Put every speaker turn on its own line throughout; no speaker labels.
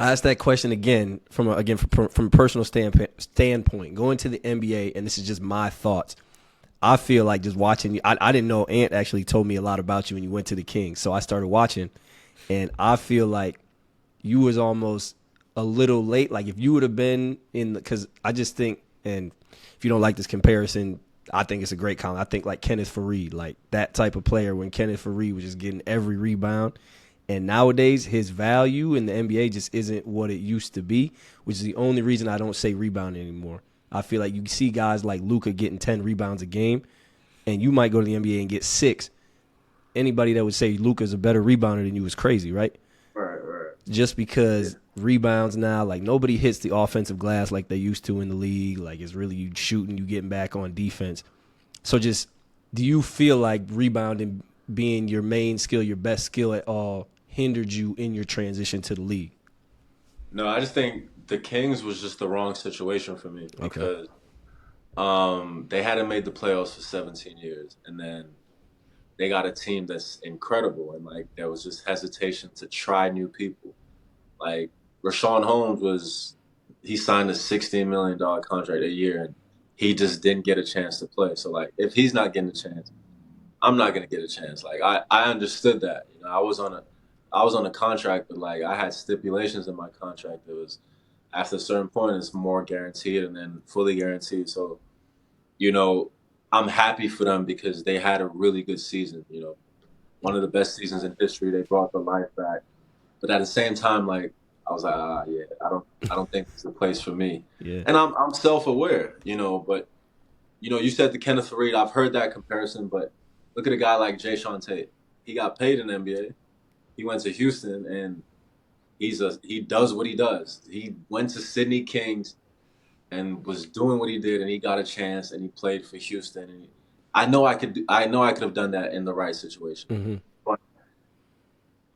I asked that question again from a personal standpoint. Going to the NBA, and this is just my thoughts. I feel like just watching you. I didn't know Ant actually told me a lot about you when you went to the Kings, so I started watching, and I feel like you was almost a little late. Like if you would have been in, because I just think, and if you don't like this comparison, I think it's a great comment. I think like Kenneth Faried, like that type of player when Kenneth Faried was just getting every rebound. And nowadays, his value in the NBA just isn't what it used to be, which is the only reason I don't say rebound anymore. I feel like you see guys like Luka getting 10 rebounds a game, and you might go to the NBA and get 6. Anybody that would say Luka's a better rebounder than you is crazy, right?
Right.
Just because rebounds now, like nobody hits the offensive glass like they used to in the league. Like it's really you shooting, you getting back on defense. So just do you feel like rebounding being your main skill, your best skill at all, hindered you in your transition to the league?
No, I just think the Kings was just the wrong situation for me
Okay.
because they hadn't made the playoffs for 17 years, and then they got a team that's incredible, and like there was just hesitation to try new people. Like Rashawn Holmes he signed a $16 million contract a year, and he just didn't get a chance to play. So like if he's not getting a chance, I'm not gonna get a chance. Like I understood that. You know, I was on a contract, but like I had stipulations in my contract that was after a certain point it's more guaranteed and then fully guaranteed. So, you know, I'm happy for them because they had a really good season, you know. One of the best seasons in history. They brought the life back. But at the same time, like I was like, yeah, I don't think it's the place for me.
Yeah.
And I'm self aware, you know, but you know, you said the Kenneth Faried. I've heard that comparison, but look at a guy like Jay Sean Tate. He got paid in the NBA. He went to Houston, and he does what he does. He went to Sydney Kings and was doing what he did, and he got a chance, and he played for Houston. And I know I could have done that in the right situation.
Mm-hmm.
But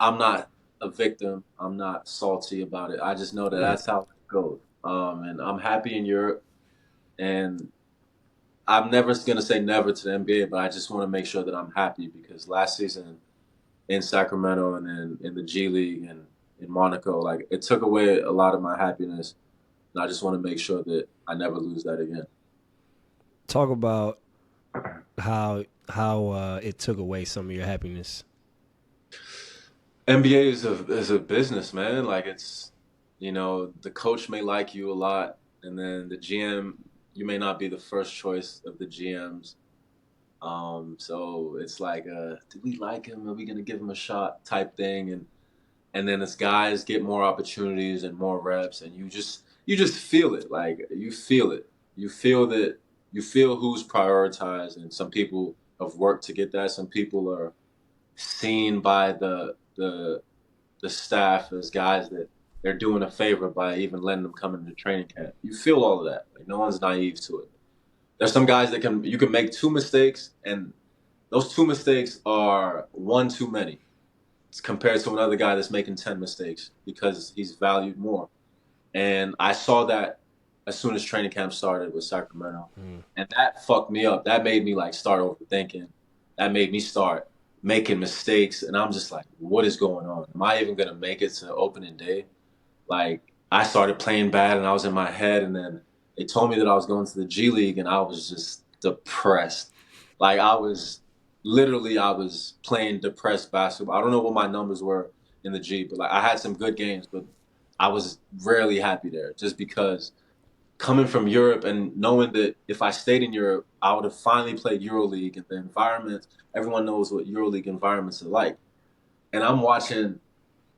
I'm not a victim. I'm not salty about it. I just know that
Yeah.
that's how it goes. And I'm happy in Europe, and I'm never going to say never to the NBA, but I just want to make sure that I'm happy because last season in Sacramento and then in the G League and in Monaco, like it took away a lot of my happiness. And I just want to make sure that I never lose that again.
Talk about how it took away some of your happiness.
NBA is a business, man. Like it's, you know, the coach may like you a lot, and then the GM, you may not be the first choice of the GMs. So it's like, do we like him? Are we gonna give him a shot? Type thing, and then as guys get more opportunities and more reps, and you just feel it. Like you feel it. You feel that you feel who's prioritized, and some people have worked to get that. Some people are seen by the staff as guys that they're doing a favor by even letting them come into training camp. You feel all of that. Like no one's naive to it. There's some guys that you can make 2 mistakes, and those 2 mistakes are one too many. It's compared to another guy that's making 10 mistakes because he's valued more. And I saw that as soon as training camp started with Sacramento, and that fucked me up. That made me like start overthinking. That made me start making mistakes, and I'm just like, what is going on? Am I even gonna make it to opening day? Like I started playing bad, and I was in my head, and then they told me that I was going to the G League, and I was just depressed. Like I was playing depressed basketball. I don't know what my numbers were in the G, but like I had some good games, but I was rarely happy there just because coming from Europe and knowing that if I stayed in Europe, I would have finally played EuroLeague and the environment. Everyone knows what EuroLeague environments are like, and I'm watching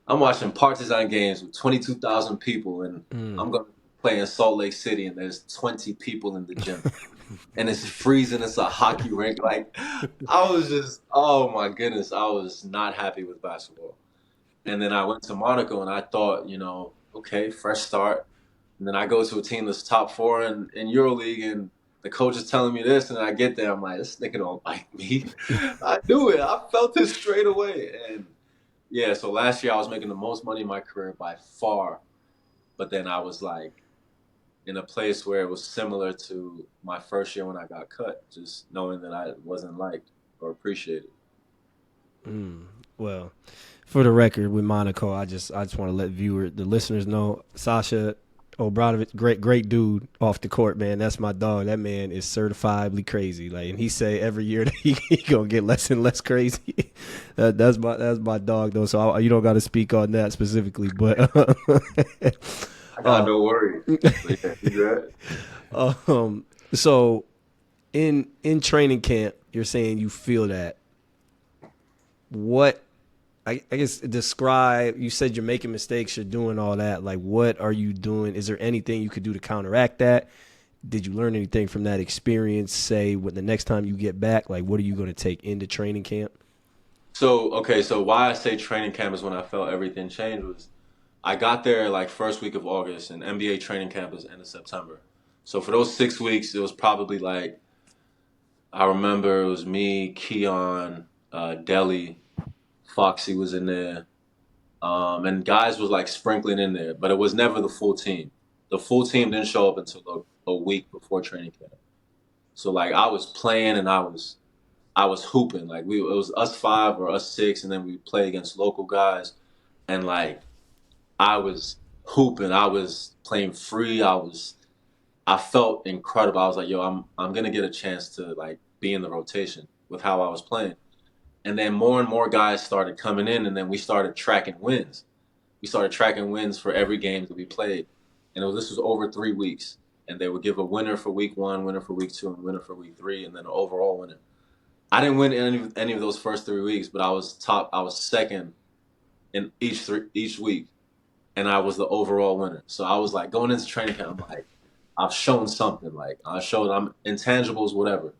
Partizan games with 22,000 people, and I'm going to play in Salt Lake City, and there's 20 people in the gym, and it's freezing. It's a hockey rink. Like I was just, oh my goodness, I was not happy with basketball. And then I went to Monaco, and I thought, you know, okay, fresh start. And then I go to a team that's top four in EuroLeague, and the coach is telling me this, and I get there, I'm like, this nigga don't like me. I knew it. I felt it straight away. And yeah, so last year I was making the most money in my career by far, but then I was like in a place where it was similar to my first year when I got cut, just knowing that I wasn't liked or appreciated.
Well, For the record, with Monaco, I just want to let the listeners know, Sasha Obradovic, great dude off the court, man. That's my dog. That man is certifiably crazy. Like, and he say every year that he gonna get less and less crazy. That's my dog though. So you don't got to speak on that specifically, but
I got no worries. Yeah, you good?
So in training camp, you're saying you feel that. What I guess describe, you said you're making mistakes, you're doing all that. Like, what are you doing? Is there anything you could do to counteract that? Did you learn anything from that experience, say, when the next time you get back? Like, what are you going to take into training camp?
So why I say training camp is when I felt everything changed was I got there like first week of August, and NBA training camp is end of September. So for those 6 weeks, it was probably like, I remember it was me, Keon, Deli, Foxy was in there, and guys was like sprinkling in there, but it was never the full team. The full team didn't show up until a week before training camp. So like I was playing and I was hooping. Like it was us five or us six, and then we play against local guys, and like I was hooping. I was playing free. I felt incredible. I was like, yo, I'm gonna get a chance to like be in the rotation with how I was playing. And then more and more guys started coming in, and then we started tracking wins. We started tracking wins for every game that we played. And this was over 3 weeks. And they would give a winner for week 1, winner for week 2, and winner for week 3, and then an overall winner. I didn't win any of those first 3 weeks, but I was second in each week, and I was the overall winner. So I was like, going into training camp, I'm like, I've shown something. Like I showed I'm intangibles, whatever.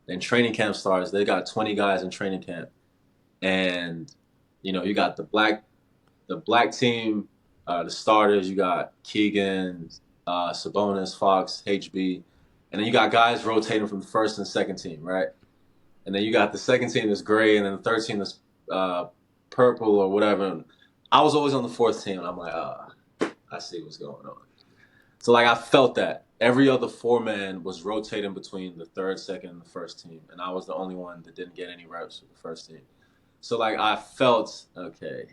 Then training camp starts. They got 20 guys in training camp, and you got the black team, the starters. You got Keegan, Sabonis, Fox, HB, and then you got guys rotating from the first and second team, right? And then you got the second team that's gray, and then the third team that's purple or whatever. And I was always on the fourth team, and I'm like, I see what's going on. So like I felt that every other 4-man was rotating between the third, second, and the first team, and I was the only one that didn't get any reps with the first team. So like I felt okay,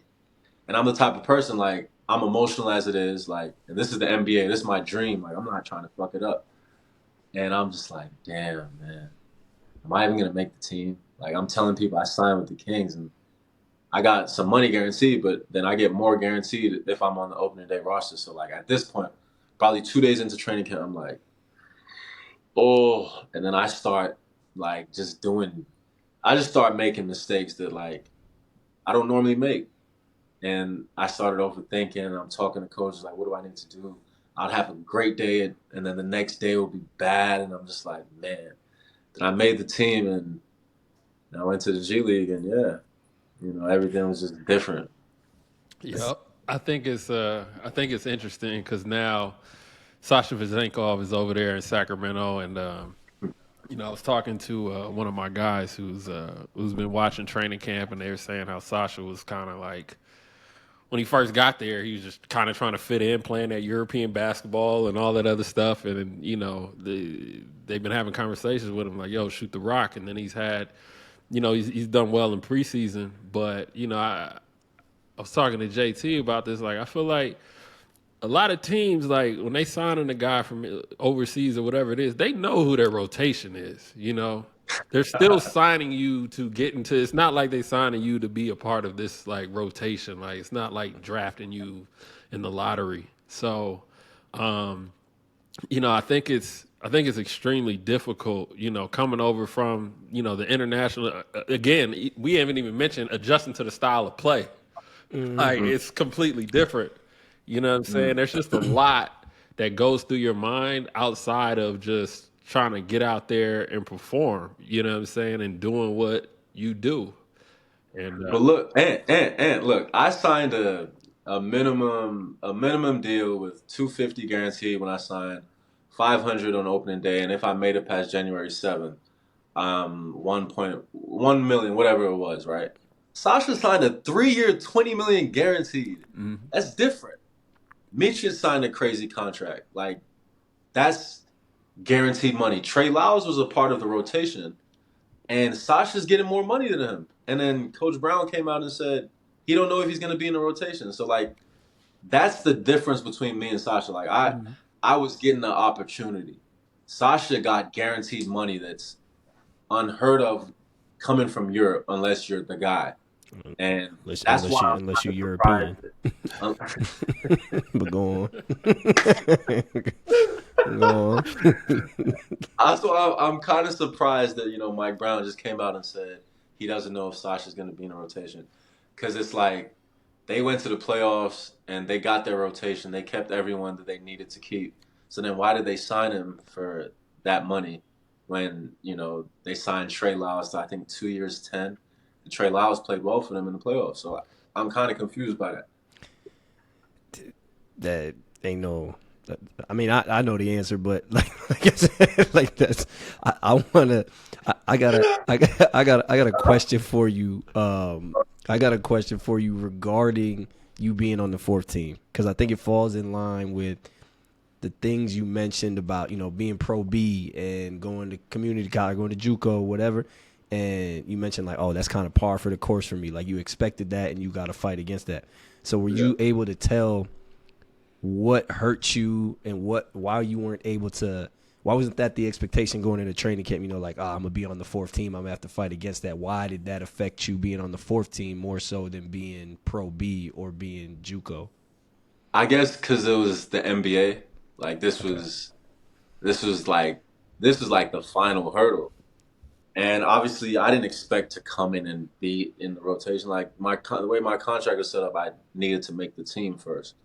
and I'm the type of person, like I'm emotional as it is, like, and this is the NBA, this is my dream. Like I'm not trying to fuck it up, and I'm just like, damn, man, am I even gonna make the team? Like I'm telling people I signed with the Kings, and I got some money guaranteed, but then I get more guaranteed if I'm on the opening day roster. So like at this point, probably 2 days into training camp, I'm like, oh, and then I start like I just start making mistakes that like I don't normally make. And I started overthinking, and I'm talking to coaches like, what do I need to do? I'd have a great day, and then the next day will be bad, and I'm just like, man. Then I made the team, and I went to the G League, and yeah, everything was just different.
Yep. I think it's interesting because now Sasha Vezenkov is over there in Sacramento, and I was talking to one of my guys who's been watching training camp, and they were saying how Sasha was kind of like, when he first got there, he was just kind of trying to fit in, playing that European basketball and all that other stuff, and then, they've been having conversations with him like, yo, shoot the rock, and then he's had, he's done well in preseason, but I was talking to JT about this. Like, I feel like a lot of teams, like when they signing a guy from overseas or whatever it is, they know who their rotation is. They're still signing you to get into. It's not like they signing you to be a part of this like rotation. Like it's not like drafting you in the lottery. So, I think it's extremely difficult. Coming over from the international. Again, we haven't even mentioned adjusting to the style of play. Like it's completely different. You know what I'm saying? There's just a lot that goes through your mind outside of just trying to get out there and perform. You know what I'm saying? And doing what you do. And
But look, and look, I signed a minimum deal with 250 guaranteed when I signed, 500 on opening day, and if I made it past January 7th, 1.1 million, whatever it was, right? Sasha signed a 3-year, 20 million guaranteed. That's different. Mitchell signed a crazy contract. Like, that's guaranteed money. Trey Lyles was a part of the rotation, and Sasha's getting more money than him. And then Coach Brown came out and said he don't know if he's gonna be in the rotation. So like that's the difference between me and Sasha. Like I was getting the opportunity. Sasha got guaranteed money that's unheard of coming from Europe unless you're the guy. And that's why
unless you're European. But go on. Go on.
That's why I'm kind of surprised that, Mike Brown just came out and said he doesn't know if Sasha's going to be in a rotation. Because it's like they went to the playoffs and they got their rotation. They kept everyone that they needed to keep. So then why did they sign him for that money when, they signed Trey Lyles to, I think, 2 years, 10? And Trey Lyles played well for them in the playoffs. So I'm kind of confused by that.
That ain't no... I mean, I know the answer, but like I said, like that's I got a question for you. I got a question for you regarding you being on the fourth team, because I think it falls in line with the things you mentioned about being pro B and going to community college, going to JUCO, whatever. And you mentioned like, oh, that's kind of par for the course for me. Like you expected that, and you got to fight against that. So were you able to tell what hurt you and why you weren't able to, why wasn't that the expectation going into training camp? Like, I'm gonna be on the fourth team, I'm gonna have to fight against that. Why did that affect you being on the fourth team more so than being pro B or being JUCO?
I guess because it was the NBA. Like this was like the final hurdle, and obviously I didn't expect to come in and be in the rotation. Like the way my contract was set up, I needed to make the team first.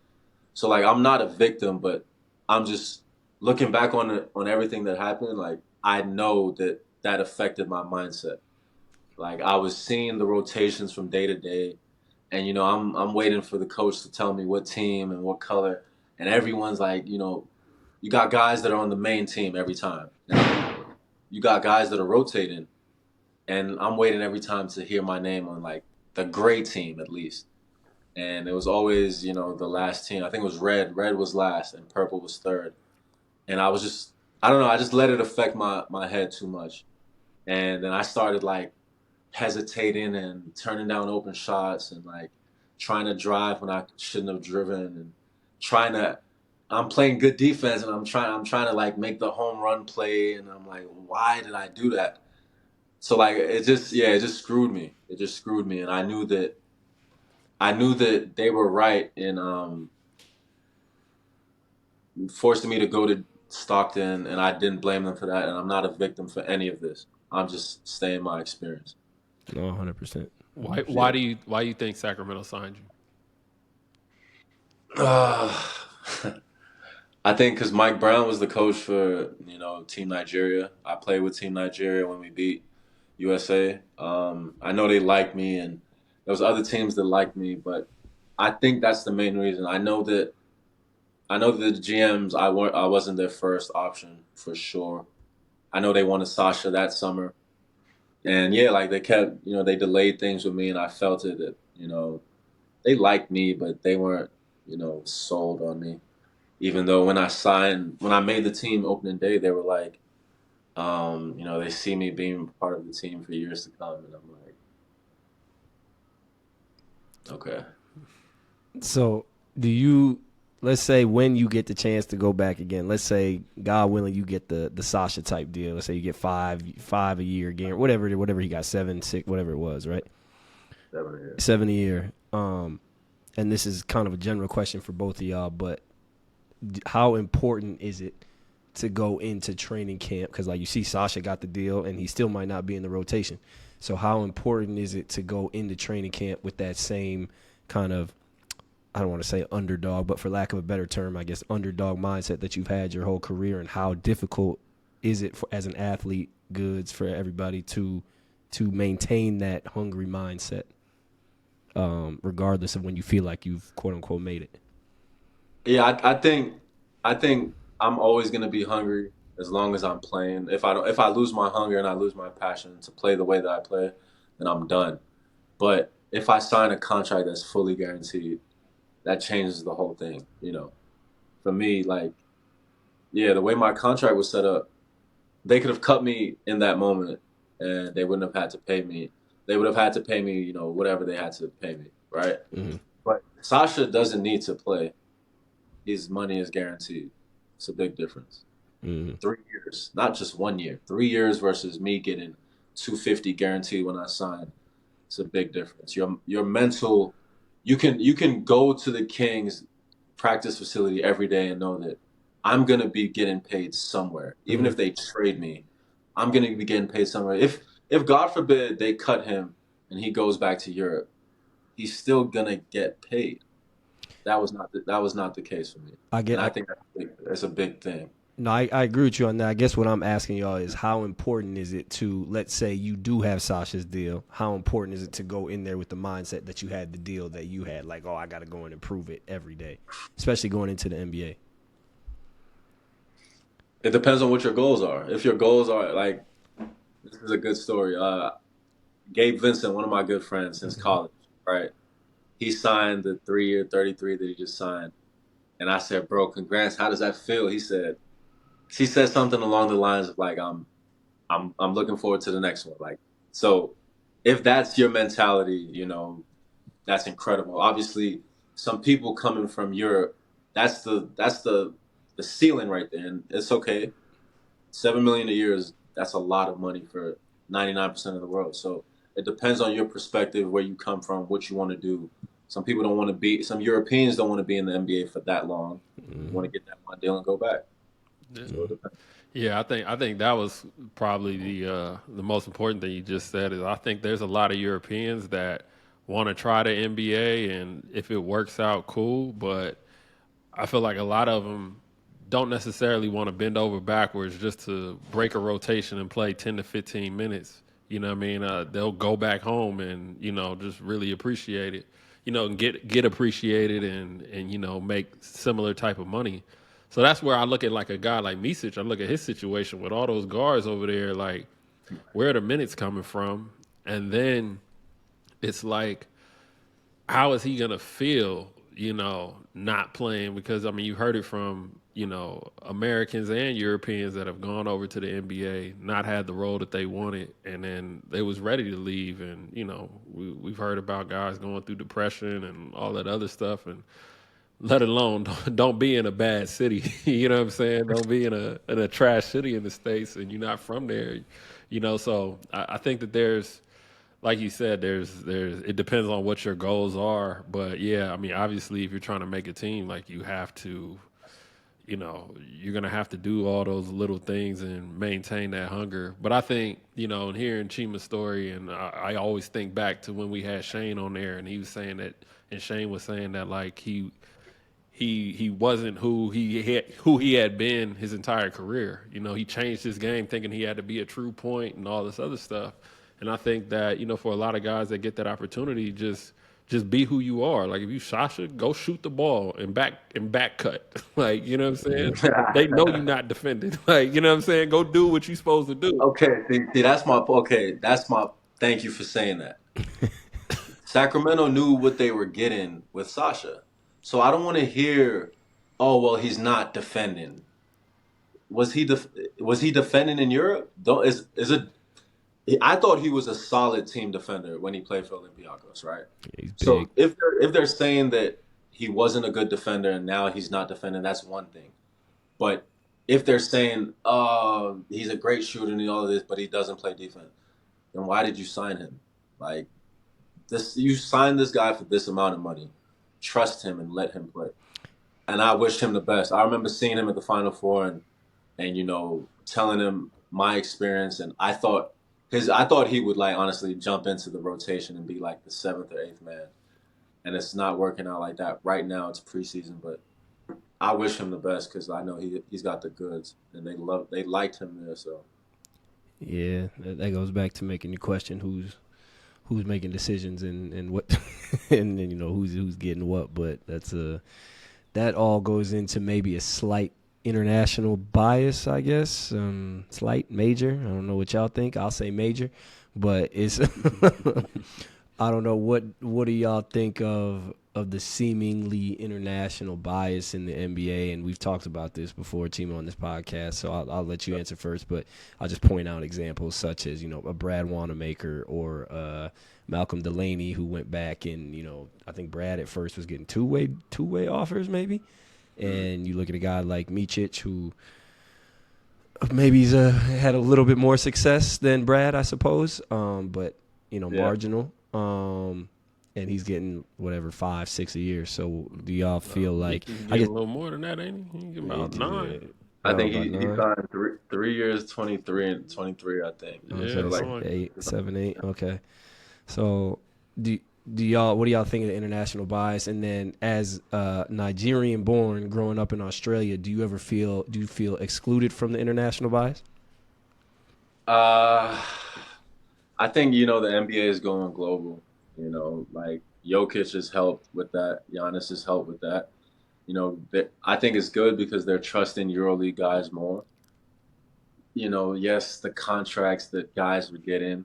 So, like, I'm not a victim, but I'm just looking back on everything that happened. Like, I know that affected my mindset. Like, I was seeing the rotations from day to day, and I'm waiting for the coach to tell me what team and what color, and everyone's like, you got guys that are on the main team every time, and you got guys that are rotating, and I'm waiting every time to hear my name on like the gray team at least. And it was always, the last team. I think it was red. Red was last, and purple was third. And I was just, I don't know, I just let it affect my head too much. And then I started, like, hesitating and turning down open shots and, like, trying to drive when I shouldn't have driven and I'm playing good defense and I'm trying to, like, make the home run play. And I'm like, why did I do that? So, like, it just screwed me. It just screwed me. And I knew that they were right in forcing me to go to Stockton, and I didn't blame them for that, and I'm not a victim for any of this. I'm just saying my experience.
No, 100%.
Why do you think Sacramento signed you?
I think because Mike Brown was the coach for Team Nigeria. I played with Team Nigeria when we beat USA. I know they liked me, and there was other teams that liked me, but I think that's the main reason. I know that the GMs, I wasn't their first option for sure. I know they wanted Sasha that summer, and like they kept, they delayed things with me, and I felt it that they liked me, but they weren't sold on me. Even though when I made the team opening day, they were like, they see me being part of the team for years to come, and I'm like, okay.
So let's say when you get the chance to go back again, let's say, God willing, you get the Sasha type deal. Let's say you get five a year again, whatever he got, 7, 6, whatever it was, right?
7 a year.
7 a year. And this is kind of a general question for both of y'all, but how important is it to go into training camp? Because like you see, Sasha got the deal, and he still might not be in the rotation. So how important is it to go into training camp with that same kind of, I don't want to say underdog, but for lack of a better term, I guess underdog mindset that you've had your whole career, and how difficult is it as an athlete, Goods, for everybody to maintain that hungry mindset, regardless of when you feel like you've quote unquote made it?
Yeah, I think I'm always gonna be hungry as long as I'm playing. If I lose my hunger and I lose my passion to play the way that I play, then I'm done. But if I sign a contract that's fully guaranteed, that changes the whole thing. For me, like, the way my contract was set up, they could have cut me in that moment, and they wouldn't have had to pay me. They would have had to pay me, whatever they had to pay me, right?
Mm-hmm.
But Sasha doesn't need to play. His money is guaranteed. It's a big difference.
Mm-hmm.
3 years, not just 1 year. 3 years versus me getting 250 guaranteed when I sign. It's a big difference. Your mental, you can go to the Kings practice facility every day and know that I'm gonna be getting paid somewhere. Even if they trade me, I'm gonna be getting paid somewhere. If God forbid they cut him and he goes back to Europe, he's still gonna get paid. That was not the case for me, and I think that's a big thing.
No, I agree with you on that. I guess what I'm asking y'all is how important is it to, let's say you do have Sasha's deal, how important is it to go in there with the mindset that you had the deal that you had, like, oh, I got to go in and prove it every day, especially going into the NBA?
It depends on what your goals are. If your goals are like, this is a good story. Gabe Vincent, one of my good friends since college, right? He signed the 3-year 33 that he just signed, and I said, "Bro, congrats. How does that feel?" He said something along the lines of like, I'm looking forward to the next one. Like, so if that's your mentality, that's incredible. Obviously, some people coming from Europe, that's the ceiling right there, and it's okay. 7 million a year that's a lot of money for 99% of the world. So it depends on your perspective, where you come from, what you want to do. Some people don't want to be. Some Europeans don't want to be in the NBA for that long. They want to get that one deal and go back. So it depends.
Yeah, I think that was probably the most important thing you just said. Is I think there's a lot of Europeans that want to try the NBA, and if it works out, cool. But I feel like a lot of them don't necessarily want to bend over backwards just to break a rotation and play 10 to 15 minutes. You know what I mean? They'll go back home and, just really appreciate it, and get appreciated and, make similar type of money. So that's where I look at like a guy like Misic. I look at his situation with all those guards over there, like where are the minutes coming from? And then it's like, how is he gonna feel, not playing? Because I mean, you heard it from Americans and Europeans that have gone over to the NBA, not had the role that they wanted, and then they was ready to leave. And we've heard about guys going through depression and all that other stuff, and let alone don't be in a bad city. You know what I'm saying? Don't be in a trash city in the States, and you're not from there. So I think that there's, like you said, there's it depends on what your goals are. But yeah, I mean, obviously if you're trying to make a team, like you have to, you're gonna have to do all those little things and maintain that hunger. But I think, and hearing Chima's story, and I always think back to when we had Shane on there, and he was saying that, and Shane was saying that like he wasn't who he had been his entire career. He changed his game thinking he had to be a true point and all this other stuff. And I think that, for a lot of guys that get that opportunity, just be who you are. Like if you Sasha, go shoot the ball and back cut. Like, you know what I'm saying? They know you're not defending. Like, you know what I'm saying? Go do what you're supposed to do.
Okay, see, that's my. Thank you for saying that. Sacramento knew what they were getting with Sasha, so I don't want to hear, "Oh well, he's not defending." Was he defending in Europe? Don't is it? I thought he was a solid team defender when he played for Olympiacos, right?
He's big.
So if they're saying that he wasn't a good defender and now he's not defending, that's one thing. But if they're saying, "Oh, he's a great shooter and all of this, but he doesn't play defense," then why did you sign him? Like this, you signed this guy for this amount of money. Trust him and let him play. And I wish him the best. I remember seeing him at the Final Four and telling him my experience, and I thought he would like honestly jump into the rotation and be like the 7th or 8th man, and it's not working out like that right now. It's preseason, but I wish him the best because I know he's got the goods, and they liked him there. So
Yeah, that goes back to making you question who's making decisions and what and who's getting what. But that all goes into maybe a slight international bias, I guess. Slight, major. I don't know what y'all think. I'll say major, but it's I don't know what do y'all think of of the seemingly international bias in the NBA, and we've talked about this before, Chima, on this podcast, so I'll let you answer first, but I'll just point out examples such as, a Brad Wanamaker or Malcolm Delaney, who went back and, I think Brad at first was getting two-way offers maybe, and you look at a guy like Micic, who maybe he's had a little bit more success than Brad, I suppose, but, marginal. And he's getting whatever 5-6 a year. So do y'all feel like
he's getting a little more than that, ain't he? He's getting about 9.
I think he signed 3 years, 23 and 23. I think.
Yeah, so like 8, 7, 8. Okay. So do y'all? What do y'all think of the international bias? And then as Nigerian born, growing up in Australia, do you feel excluded from the international bias?
I think the NBA is going global. Like Jokic has helped with that. Giannis has helped with that. I think it's good because they're trusting EuroLeague guys more. Yes, the contracts that guys would get in,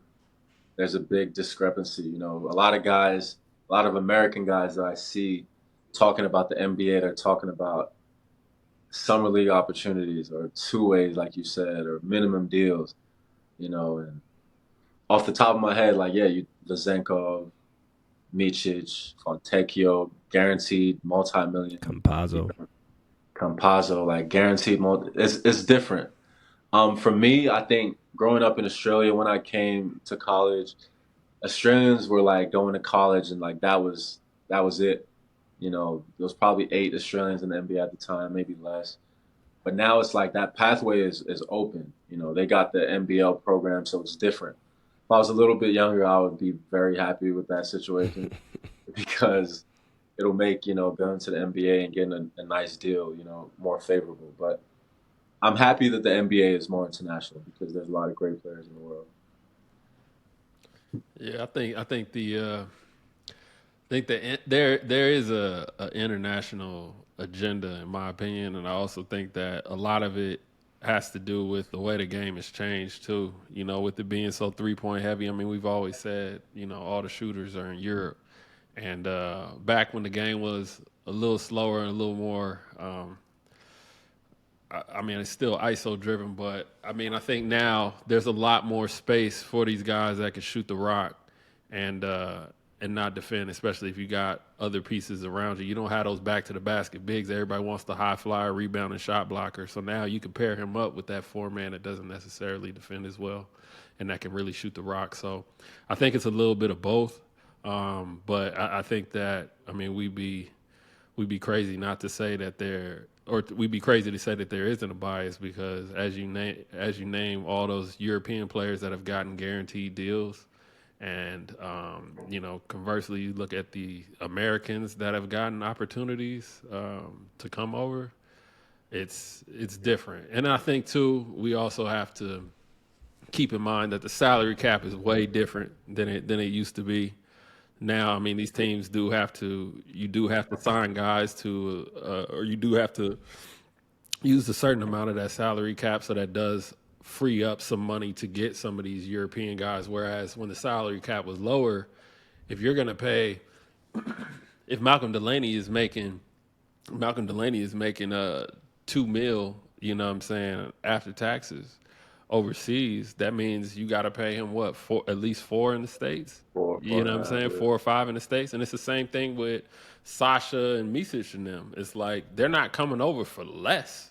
there's a big discrepancy. A lot of American guys that I see talking about the NBA, they're talking about summer league opportunities or two-ways, like you said, or minimum deals, and off the top of my head, Vezenkov, Micic, Fontecchio, guaranteed multi-million. Campazzo, like guaranteed it's different. For me, I think growing up in Australia, when I came to college, Australians were like going to college and like that was it. There was probably 8 Australians in the NBA at the time, maybe less. But now it's like that pathway is open. They got the NBL program, so it's different. If I was a little bit younger, I would be very happy with that situation because it'll make, going to the NBA and getting a nice deal, more favorable. But I'm happy that the NBA is more international because there's a lot of great players in the world.
Yeah, I think there is a international agenda, in my opinion, and I also think that a lot of it has to do with the way the game has changed too. With it being so 3-point heavy. I mean, we've always said, all the shooters are in Europe, and back when the game was a little slower and a little more. I mean, it's still ISO driven, but I mean, I think now there's a lot more space for these guys that can shoot the rock and not defend, especially if you got other pieces around you. You don't have those back to the basket bigs. Everybody wants the high flyer, rebound, and shot blocker. So now you can pair him up with that 4-man that doesn't necessarily defend as well and that can really shoot the rock. So I think it's a little bit of both. But I think that, I mean, we'd be crazy not to say that we'd be crazy to say that there isn't a bias because as you name all those European players that have gotten guaranteed deals, and conversely, you look at the Americans that have gotten opportunities to come over. It's different, and I think too we also have to keep in mind that the salary cap is way different than it used to be. Now, I mean, these teams do have to sign guys to, or you do have to use a certain amount of that salary cap, so that does free up some money to get some of these European guys. Whereas when the salary cap was lower, if you're going to pay, if Malcolm Delaney is making $2 million, you know what I'm saying, after taxes overseas, that means you got to pay him at least 4 in the States.
4,
you know what I'm saying?
Yeah.
4 or 5 in the States. And it's the same thing with Sasha and Micic and them. It's like they're not coming over for less.